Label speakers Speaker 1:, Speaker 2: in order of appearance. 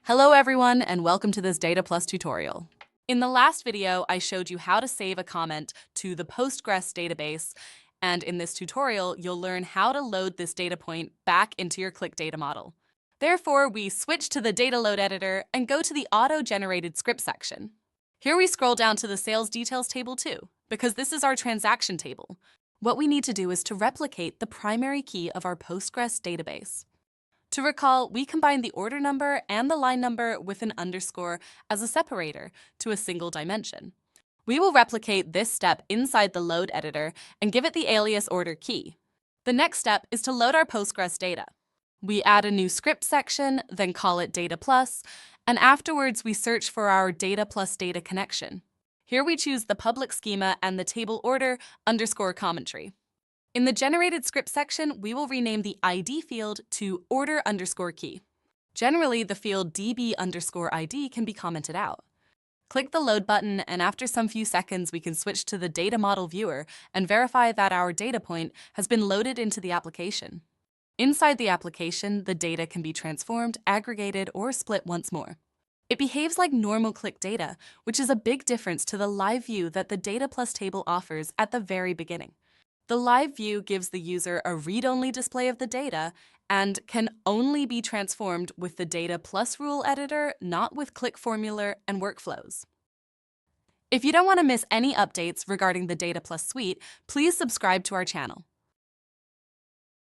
Speaker 1: Hello everyone, and welcome to this Data Plus tutorial. In the last video, I showed you how to save a comment to the Postgres database, and in this tutorial, you'll learn how to load this data point back into your Qlik data model. Therefore, we switch to the data load editor and go to the auto-generated script section. Here we scroll down to the sales details table too, because this is our transaction table. What we need to do is to replicate the primary key of our Postgres database. To recall, we combine the order number and the line number with an underscore as a separator to a single dimension. We will replicate this step inside the load editor and give it the alias order key. The next step is to load our Postgres data. We add a new script section, then call it Data Plus, and afterwards we search for our Data Plus data connection. Here we choose the public schema and the table order underscore commentary. In the generated script section, we will rename the ID field to order underscore key. Generally, the field db underscore ID can be commented out. Click the load button, and after some few seconds, we can switch to the data model viewer and verify that our data point has been loaded into the application. Inside the application, the data can be transformed, aggregated, or split once more. It behaves like normal Qlik data, which is a big difference to the live view that the Data Plus table offers at the very beginning. The live view gives the user a read-only display of the data and can only be transformed with the Data Plus rule editor, not with Qlik formula and workflows. If you don't want to miss any updates regarding the Data Plus suite, please subscribe to our channel.